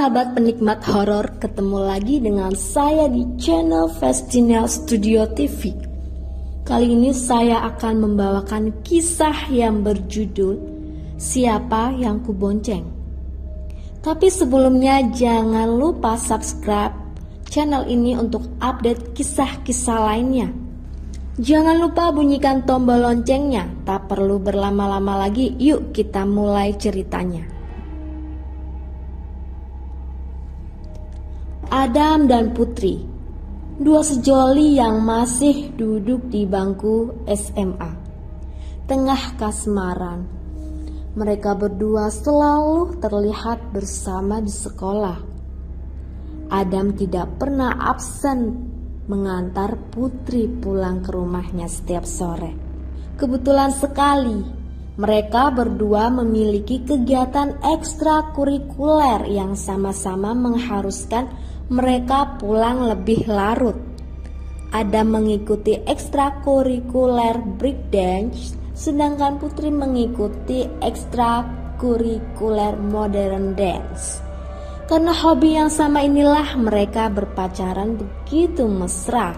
sahabat penikmat horor, ketemu lagi dengan saya di channel Festinel Studio TV. Kali ini saya akan membawakan kisah yang berjudul Siapa Yang Kubonceng. Tapi sebelumnya jangan lupa subscribe channel ini untuk update kisah-kisah lainnya. Jangan lupa bunyikan tombol loncengnya. Tak perlu berlama-lama lagi, yuk kita mulai ceritanya. Adam dan Putri, dua sejoli yang masih duduk di bangku SMA. Tengah kasmaran, mereka berdua selalu terlihat bersama di sekolah. Adam tidak pernah absen mengantar Putri pulang ke rumahnya setiap sore. Kebetulan sekali, mereka berdua memiliki kegiatan ekstrakurikuler yang sama-sama mengharuskan mereka pulang lebih larut. Adam mengikuti ekstrakurikuler breakdance, sedangkan Putri mengikuti ekstrakurikuler modern dance. Karena hobi yang sama inilah mereka berpacaran begitu mesra.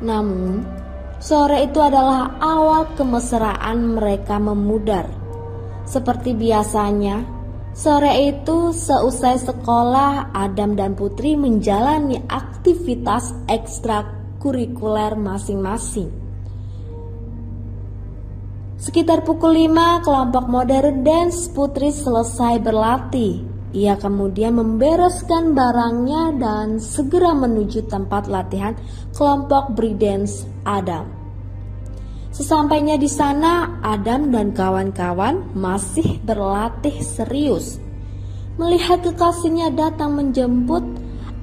Namun, sore itu adalah awal kemesraan mereka memudar. Seperti biasanya, sore itu seusai sekolah, Adam dan Putri menjalani aktivitas ekstrakurikuler masing-masing. Sekitar pukul 5, kelompok modern dance Putri selesai berlatih. Ia kemudian membereskan barangnya dan segera menuju tempat latihan kelompok breakdance Adam. Sesampainya di sana, Adam dan kawan-kawan masih berlatih serius. Melihat kekasihnya datang menjemput,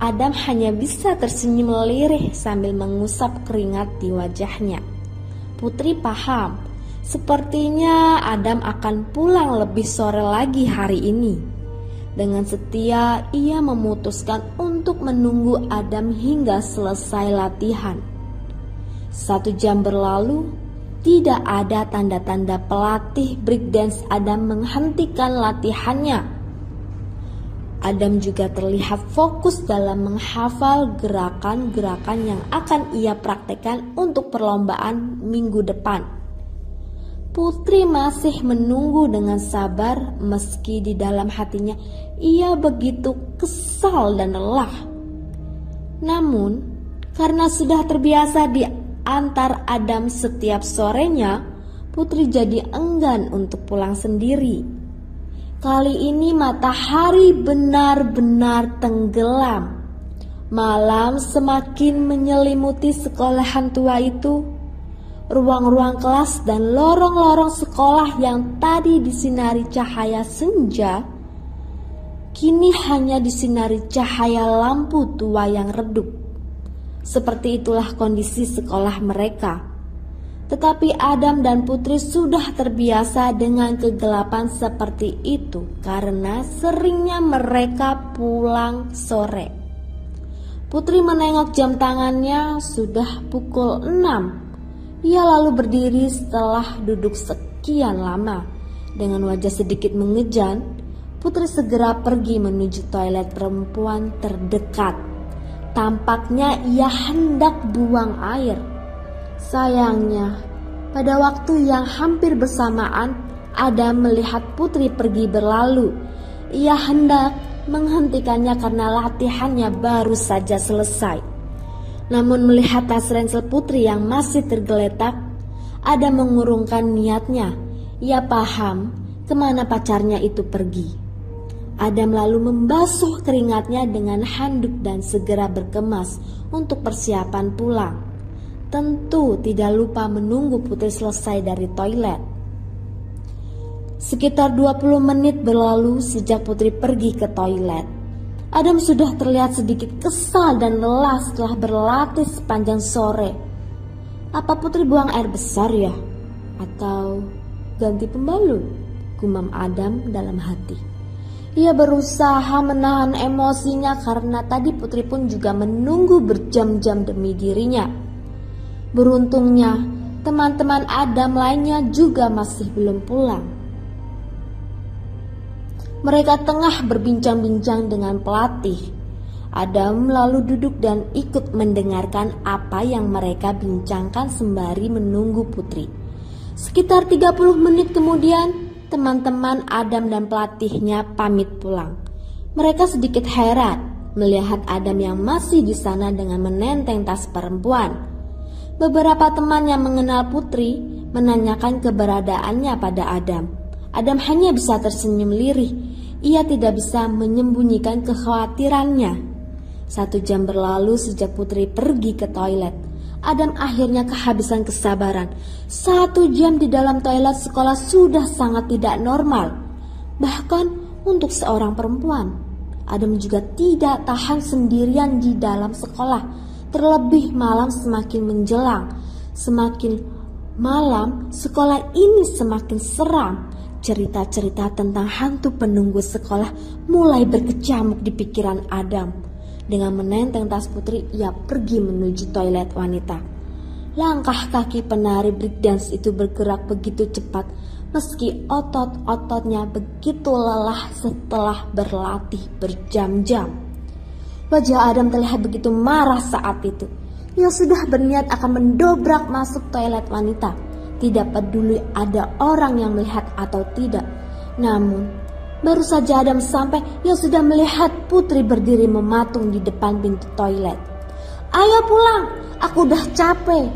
Adam hanya bisa tersenyum lirih sambil mengusap keringat di wajahnya. Putri paham, sepertinya Adam akan pulang lebih sore lagi hari ini. Dengan setia, ia memutuskan untuk menunggu Adam hingga selesai latihan. 1 jam berlalu, tidak ada tanda-tanda pelatih breakdance Adam menghentikan latihannya. Adam juga terlihat fokus dalam menghafal gerakan-gerakan yang akan ia praktekkan untuk perlombaan minggu depan. Putri masih menunggu dengan sabar meski di dalam hatinya ia begitu kesal dan lelah. Namun, karena sudah terbiasa di antar Adam setiap sorenya, Putri jadi enggan untuk pulang sendiri. Kali ini matahari benar-benar tenggelam. Malam semakin menyelimuti sekolahan tua itu. Ruang-ruang kelas dan lorong-lorong sekolah yang tadi disinari cahaya senja, kini hanya disinari cahaya lampu tua yang redup. Seperti itulah kondisi sekolah mereka. Tetapi Adam dan Putri sudah terbiasa dengan kegelapan seperti itu karena seringnya mereka pulang sore. Putri menengok jam tangannya, sudah pukul 6. Ia lalu berdiri setelah duduk sekian lama. Dengan wajah sedikit mengejan, Putri segera pergi menuju toilet perempuan terdekat. Tampaknya ia hendak buang air. Sayangnya, pada waktu yang hampir bersamaan, Adam melihat Putri pergi berlalu. Ia hendak menghentikannya karena latihannya baru saja selesai. Namun melihat tas ransel Putri yang masih tergeletak, Adam mengurungkan niatnya. Ia paham kemana pacarnya itu pergi. Adam lalu membasuh keringatnya dengan handuk dan segera berkemas untuk persiapan pulang. Tentu tidak lupa menunggu Putri selesai dari toilet. Sekitar 20 menit berlalu sejak Putri pergi ke toilet. Adam sudah terlihat sedikit kesal dan lelah setelah berlatih sepanjang sore. Apa Putri buang air besar ya? Atau ganti pembalut? Gumam Adam dalam hati. Ia berusaha menahan emosinya karena tadi Putri pun juga menunggu berjam-jam demi dirinya. Beruntungnya, teman-teman Adam lainnya juga masih belum pulang. Mereka tengah berbincang-bincang dengan pelatih. Adam lalu duduk dan ikut mendengarkan apa yang mereka bincangkan sembari menunggu Putri. Sekitar 30 menit kemudian, teman-teman Adam dan pelatihnya pamit pulang. Mereka sedikit heran melihat Adam yang masih di sana dengan menenteng tas perempuan. Beberapa teman yang mengenal Putri menanyakan keberadaannya pada Adam. Adam hanya bisa tersenyum lirih. Ia tidak bisa menyembunyikan kekhawatirannya. 1 jam berlalu sejak Putri pergi ke toilet. Adam akhirnya kehabisan kesabaran. 1 jam di dalam toilet sekolah sudah sangat tidak normal. Bahkan untuk seorang perempuan. Adam juga tidak tahan sendirian di dalam sekolah. Terlebih malam semakin menjelang. Semakin malam sekolah ini semakin seram. Cerita-cerita tentang hantu penunggu sekolah mulai berkecamuk di pikiran Adam. Dengan menenteng tas Putri, ia pergi menuju toilet wanita. Langkah kaki penari breakdance itu bergerak begitu cepat, meski otot-ototnya begitu lelah setelah berlatih berjam-jam. Wajah Adam terlihat begitu marah saat itu. Ia sudah berniat akan mendobrak masuk toilet wanita. Tidak peduli ada orang yang melihat atau tidak. Namun, baru saja Adam sampai, ia sudah melihat Putri berdiri mematung di depan pintu toilet. "Ayo pulang, aku udah capek,"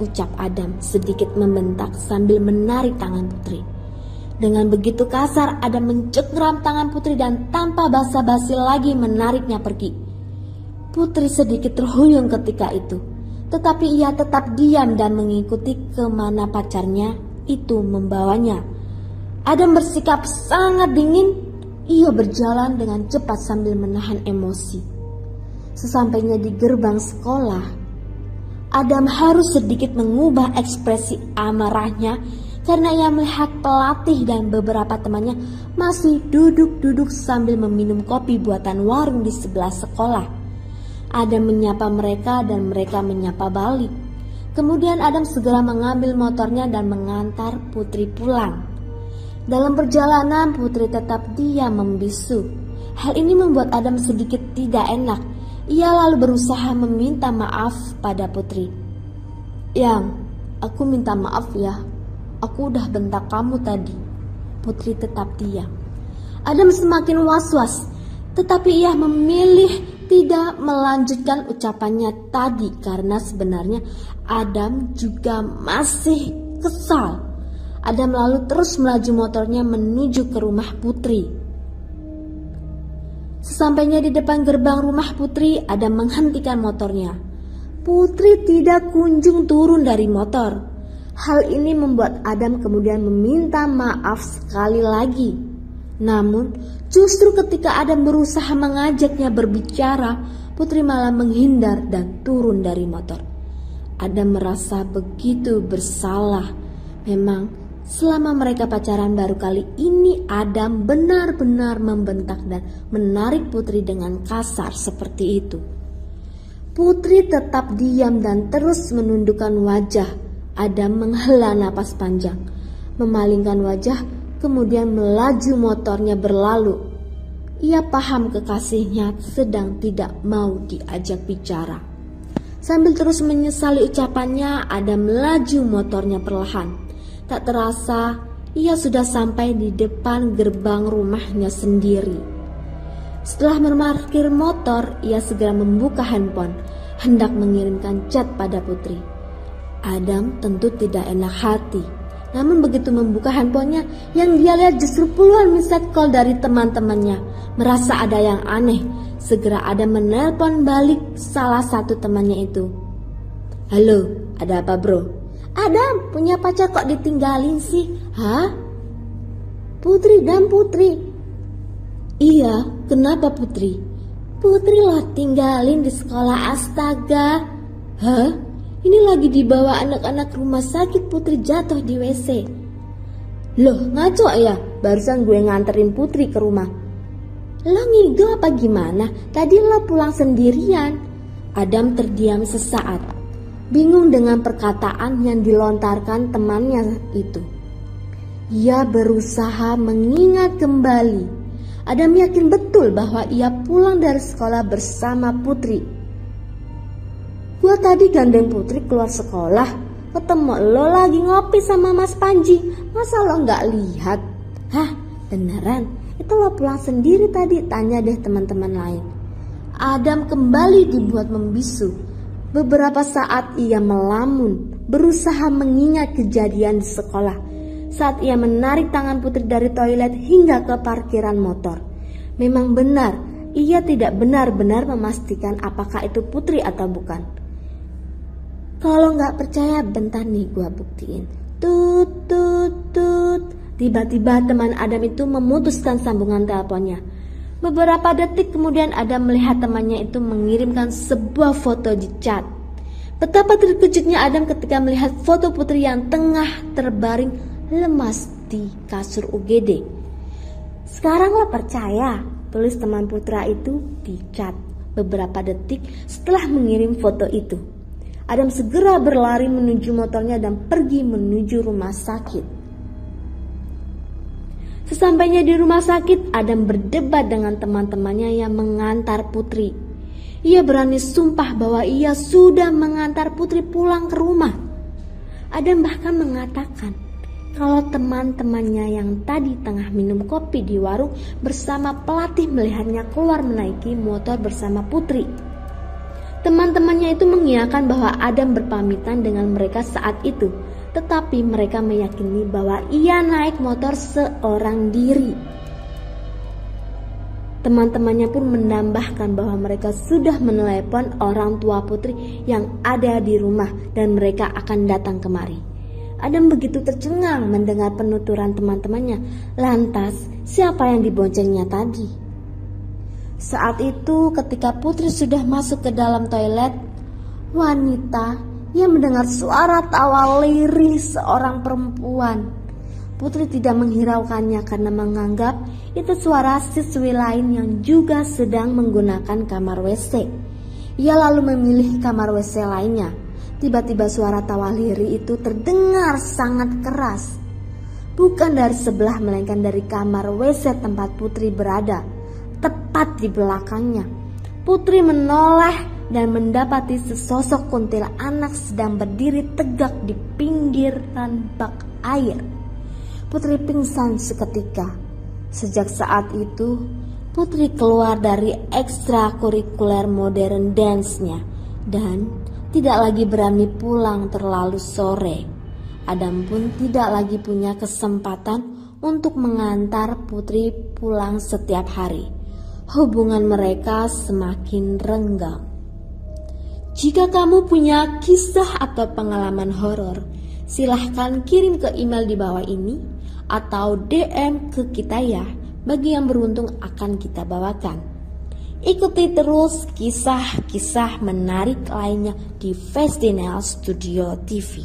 ucap Adam sedikit membentak sambil menarik tangan Putri. Dengan begitu kasar, Adam mencengkram tangan Putri dan tanpa basa-basi lagi menariknya pergi. Putri sedikit terhuyung ketika itu. Tetapi ia tetap diam dan mengikuti kemana pacarnya itu membawanya. Adam bersikap sangat dingin. Ia berjalan dengan cepat sambil menahan emosi. Sesampainya di gerbang sekolah, Adam harus sedikit mengubah ekspresi amarahnya karena ia melihat pelatih dan beberapa temannya masih duduk-duduk sambil meminum kopi buatan warung di sebelah sekolah. Adam menyapa mereka dan mereka menyapa balik. Kemudian Adam segera mengambil motornya dan mengantar Putri pulang. Dalam perjalanan Putri tetap diam membisu. Hal ini membuat Adam sedikit tidak enak. Ia lalu berusaha meminta maaf pada Putri. "Yang, aku minta maaf ya. Aku udah bentak kamu tadi." Putri tetap diam. Adam semakin was-was, tetapi ia memilih tidak melanjutkan ucapannya tadi karena sebenarnya Adam juga masih kesal. Adam lalu terus melaju motornya menuju ke rumah Putri. Sesampainya di depan gerbang rumah Putri, Adam menghentikan motornya. Putri tidak kunjung turun dari motor. Hal ini membuat Adam kemudian meminta maaf sekali lagi. Namun, justru ketika Adam berusaha mengajaknya berbicara, Putri malah menghindar dan turun dari motor. Adam merasa begitu bersalah. Memang, selama mereka pacaran baru kali ini, Adam benar-benar membentak dan menarik Putri dengan kasar seperti itu. Putri tetap diam dan terus menundukkan wajah. Adam menghela napas panjang, memalingkan wajah, kemudian melaju motornya berlalu. Ia paham kekasihnya sedang tidak mau diajak bicara. Sambil terus menyesali ucapannya, Adam melaju motornya perlahan. Tak terasa, ia sudah sampai di depan gerbang rumahnya sendiri. Setelah memarkir motor, ia segera membuka handphone, hendak mengirimkan chat pada Putri. Adam tentu tidak enak hati. Namun begitu membuka handphonenya, yang dia lihat justru puluhan missed call dari teman-temannya. Merasa ada yang aneh, segera Adam menelpon balik salah satu temannya itu. "Halo, ada apa bro?" "Adam, punya pacar kok ditinggalin sih?" "Hah? Putri dan Putri?" "Iya, kenapa Putri?" "Putri lah tinggalin di sekolah, astaga." "Hah? Ini lagi dibawa anak-anak rumah sakit, Putri jatuh di WC." "Loh, ngaco ya? Barusan gue nganterin Putri ke rumah." "Lo ngigo apa gimana? Tadi lo pulang sendirian." Adam terdiam sesaat, bingung dengan perkataan yang dilontarkan temannya itu. Ia berusaha mengingat kembali. Adam yakin betul bahwa ia pulang dari sekolah bersama Putri. Gua tadi gandeng Putri keluar sekolah, ketemu lo lagi ngopi sama Mas Panji. Masa lo nggak lihat? Hah, beneran? Itu lo pulang sendiri tadi? Tanya deh teman-teman lain. Adam kembali dibuat membisu. Beberapa saat ia melamun, berusaha mengingat kejadian di sekolah. Saat ia menarik tangan Putri dari toilet hingga ke parkiran motor. Memang benar, ia tidak benar-benar memastikan apakah itu Putri atau bukan. Kalau nggak percaya, bentar nih gua buktiin. Tut tut tut. Tiba-tiba teman Adam itu memutuskan sambungan teleponnya. Beberapa detik kemudian Adam melihat temannya itu mengirimkan sebuah foto di chat. Betapa terkejutnya Adam ketika melihat foto Putri yang tengah terbaring lemas di kasur UGD. Sekarang lo percaya? Tulis teman Putra itu di chat beberapa detik setelah mengirim foto itu. Adam segera berlari menuju motornya dan pergi menuju rumah sakit. Sesampainya di rumah sakit, Adam berdebat dengan teman-temannya yang mengantar Putri. Ia berani sumpah bahwa ia sudah mengantar Putri pulang ke rumah. Adam bahkan mengatakan kalau teman-temannya yang tadi tengah minum kopi di warung bersama pelatih melihatnya keluar menaiki motor bersama Putri. Teman-temannya itu mengiyakan bahwa Adam berpamitan dengan mereka saat itu, tetapi mereka meyakini bahwa ia naik motor seorang diri. Teman-temannya pun menambahkan bahwa mereka sudah menelepon orang tua Putri yang ada di rumah dan mereka akan datang kemari. Adam begitu tercengang mendengar penuturan teman-temannya. Lantas, siapa yang diboncengnya tadi? Saat itu ketika Putri sudah masuk ke dalam toilet, wanita yang mendengar suara tawa lirih seorang perempuan. Putri tidak menghiraukannya karena menganggap itu suara siswi lain yang juga sedang menggunakan kamar WC. Ia lalu memilih kamar WC lainnya. Tiba-tiba suara tawa lirih itu terdengar sangat keras. Bukan dari sebelah melainkan dari kamar WC tempat Putri berada, tepat di belakangnya. Putri menoleh dan mendapati sesosok kuntilanak sedang berdiri tegak di pinggiran bak air. Putri pingsan seketika. Sejak saat itu, Putri keluar dari ekstrakurikuler modern dance-nya dan tidak lagi berani pulang terlalu sore. Adam pun tidak lagi punya kesempatan untuk mengantar Putri pulang setiap hari. Hubungan mereka semakin renggang. Jika kamu punya kisah atau pengalaman horor, silahkan kirim ke email di bawah ini atau DM ke kita ya. Bagi yang beruntung akan kita bawakan. Ikuti terus kisah-kisah menarik lainnya di Festinel Studio TV.